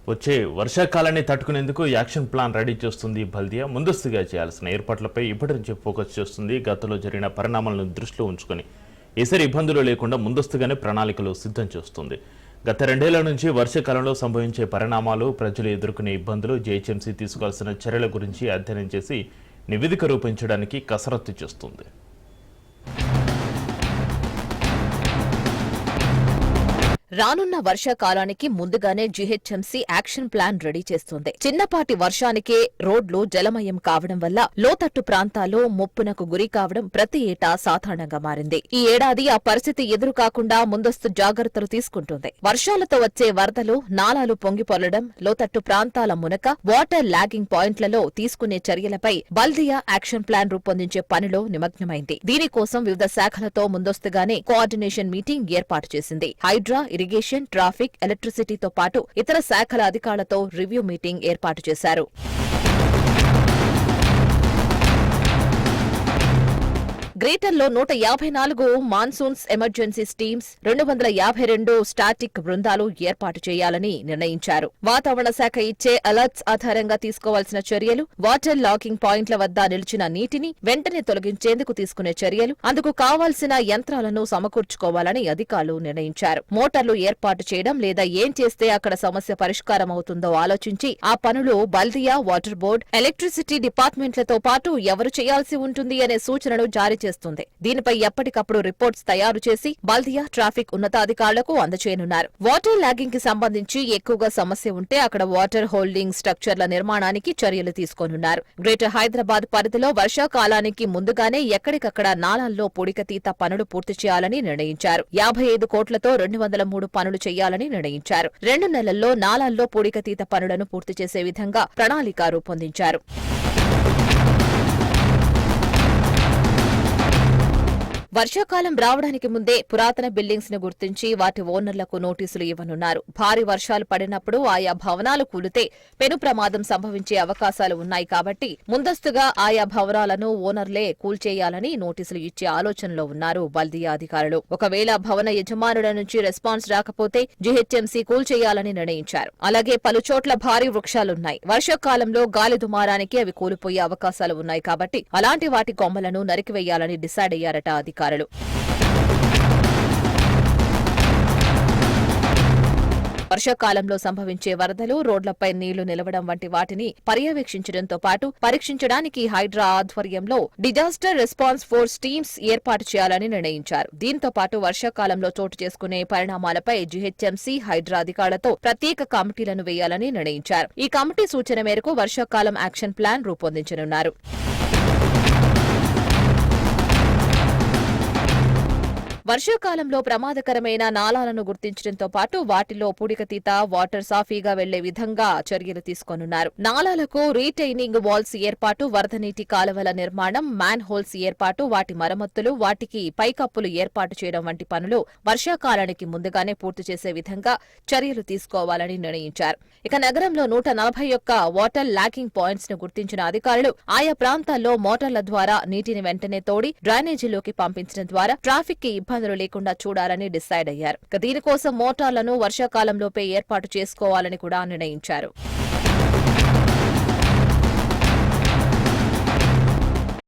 వచ్చే వర్షాకాలాన్ని తట్టుకునేందుకు action plan ready చేస్తుంది బల్దియా. ముందస్తుగా చేయాల్సిన ఏర్పాట్లపై ఇప్పటి నుంచే ఫోకస్ చేస్తుంది. గతంలో జరిగిన పరిణామాలను దృష్టిలో ఉంచుకొని ఈసారి ఇబ్బందులు లేకుండా ముందస్తుగానే ప్రణాళికలు సిద్ధం చేస్తుంది. గత 2 ఏళ్ల నుంచి వర్షాకాలంలో సంభవించే పరిణామాలు, ప్రజలు ఎదుర్కొనే ఇబ్బందులు, జీహెచ్ఎంసీ తీసుకోవాల్సిన చర్యల గురించి అధ్యయనం చేసి నివేదిక రూపొందించడానికి కసరత్తు చేస్తుంది. రానున్న వర్షాకాలానికి ముందుగానే జీహెచ్ఎంసీ యాక్షన్ ప్లాన్ రెడీ చేస్తోంది. చిన్నపాటి వర్షానికే రోడ్లు జలమయం కావడం వల్ల లోతట్టు ప్రాంతాల్లో ముప్పునకు గురి కావడం ప్రతి ఏటా సాధారణంగా మారింది. ఈ ఏడాది ఆ పరిస్థితి ఎదురు కాకుండా ముందస్తు జాగ్రత్తలు తీసుకుంటుంది. వర్షాలతో వచ్చే వరదలు, నాలాలు పొంగిపొర్లడం, లోతట్టు ప్రాంతాల మునక, వాటర్ లాగింగ్ పాయింట్లలో తీసుకునే చర్యలపై బల్దియా యాక్షన్ ప్లాన్ రూపొందించే పనిలో నిమగ్నమైంది. దీనికోసం వివిధ శాఖలతో ముందస్తుగానే కోఆర్డినేషన్ మీటింగ్ ఏర్పాటు చేసింది. హైడ్రా, ఇరిగేషన్, ట్రాఫిక్, ఎలక్ట్రిసిటీతో పాటు ఇతర శాఖల అధికారులతో రివ్యూ మీటింగ్ ఏర్పాటు చేశారు. గ్రేటర్లో 154 మాన్సూన్స్ ఎమర్జెన్సీ టీమ్స్, 252 స్టాటిక్ బృందాలు ఏర్పాటు చేయాలని నిర్ణయించారు. వాతావరణ శాఖ ఇచ్చే అలర్ట్స్ ఆధారంగా తీసుకోవాల్సిన చర్యలు, వాటర్ లాకింగ్ పాయింట్ల వద్ద నిలిచిన నీటిని వెంటనే తొలగించేందుకు తీసుకునే చర్యలు, అందుకు కావాల్సిన యంత్రాలను సమకూర్చుకోవాలని అధికారులు నిర్ణయించారు. మోటార్లు ఏర్పాటు చేయడం లేదా ఏం చేస్తే అక్కడ సమస్య పరిష్కారం అవుతుందో ఆలోచించి ఆ పనులు బల్దియా, వాటర్ బోర్డు, ఎలక్ట్రిసిటీ డిపార్ట్మెంట్లతో పాటు ఎవరు చేయాల్సి ఉంటుంది అనే సూచనలు జారీ చేస్తుంది. దీనిపై ఎప్పటికప్పుడు రిపోర్ట్స్ తయారు చేసి బల్దియా, ట్రాఫిక్ ఉన్నతాధికారులకు అందజేయనున్నారు. వాటర్ లాగింగ్ కి సంబంధించి ఎక్కువగా సమస్య ఉంటే అక్కడ వాటర్ హోల్డింగ్ స్ట్రక్చర్ల నిర్మాణానికి చర్యలు తీసుకోనున్నారు. గ్రేటర్ హైదరాబాద్ పరిధిలో వర్షాకాలానికి ముందుగానే ఎక్కడికక్కడ నాలాల్లో పూడికతీత పనులు పూర్తి చేయాలని నిర్ణయించారు. 55 కోట్లతో 203 పనులు చేయాలని నిర్ణయించారు. 2 నెలల్లో నాలాల్లో పూడికతీత పనులను పూర్తి చేసే విధంగా ప్రణాళిక రూపొందించారు. వర్షాకాలం రావడానికి ముందే పురాతన బిల్డింగ్స్ ను గుర్తించి వాటి ఓనర్లకు నోటీసులు ఇవ్వనున్నారు. భారీ వర్షాలు పడినప్పుడు ఆయా భవనాలు కూలితే పెను ప్రమాదం సంభవించే అవకాశాలు ఉన్నాయి కాబట్టి ముందస్తుగా ఆయా భవనాలను ఓనర్లే కూల్చేయాలని నోటీసులు ఇచ్చే ఆలోచనలో ఉన్నారు బల్దియా అధికారులు. ఒకవేళ భవన యజమానుల నుంచి రెస్పాన్స్ రాకపోతే జీహెచ్ఎంసీ కూల్చేయాలని నిర్ణయించారు. అలాగే పలుచోట్ల భారీ వృక్షాలున్నాయి. వర్షాకాలంలో గాలి దుమారానికి అవి కూలిపోయే అవకాశాలు ఉన్నాయి కాబట్టి అలాంటి వాటి కొమ్మలను నరికివేయాలని డిసైడ్ అయ్యారట అధికారులు. వర్షాకాలంలో సంభవించే వరదలు, రోడ్లపై నీళ్లు నిలవడం వంటి వాటిని పర్యవేక్షించడంతో పాటు పరీక్షించడానికి హైడ్రా ఆధ్వర్యంలో డిజాస్టర్ రెస్పాన్స్ ఫోర్స్ టీమ్స్ ఏర్పాటు చేయాలని నిర్ణయించారు. దీంతో పాటు వర్షాకాలంలో చోటు చేసుకునే పరిణామాలపై జీహెచ్ఎంసీ, హైడ్రా అధికారులతో ప్రత్యేక కమిటీలను వేయాలని నిర్ణయించారు. ఈ కమిటీ సూచన మేరకు వర్షాకాలం యాక్షన్ ప్లాన్ రూపొందించనున్నారు. వర్షాకాలంలో ప్రమాదకరమైన నాలాలను గుర్తించడంతో పాటు వాటిలో పూడికతీత, వాటర్ సాఫీగా వెళ్లే విధంగా చర్యలు తీసుకోనున్నారు. నాలాలకు రీటైనింగ్ వాల్స్ ఏర్పాటు, వరద నీటి కాలువల నిర్మాణం, మ్యాన్ హోల్స్ ఏర్పాటు, వాటి మరమ్మతులు, వాటికి పైకప్పులు ఏర్పాటు చేయడం వంటి పనులు వర్షాకాలానికి ముందుగానే పూర్తి చేసే విధంగా చర్యలు తీసుకోవాలని నిర్ణయించారు. ఇక నగరంలో 141 వాటర్ లాకింగ్ పాయింట్స్ ను గుర్తించిన అధికారులు ఆయా ప్రాంతాల్లో మోటార్ల ద్వారా నీటిని వెంటనే తోడి డ్రైనేజీలోకి పంపించడం ద్వారా ట్రాఫిక్ కి ఇబ్బందులు లేకుండా చూడాలని డిసైడ్ అయ్యారు. దీనికోసం మోటార్లను వర్షాకాలంలోపే ఏర్పాటు చేసుకోవాలని కూడా నిర్ణయించారు.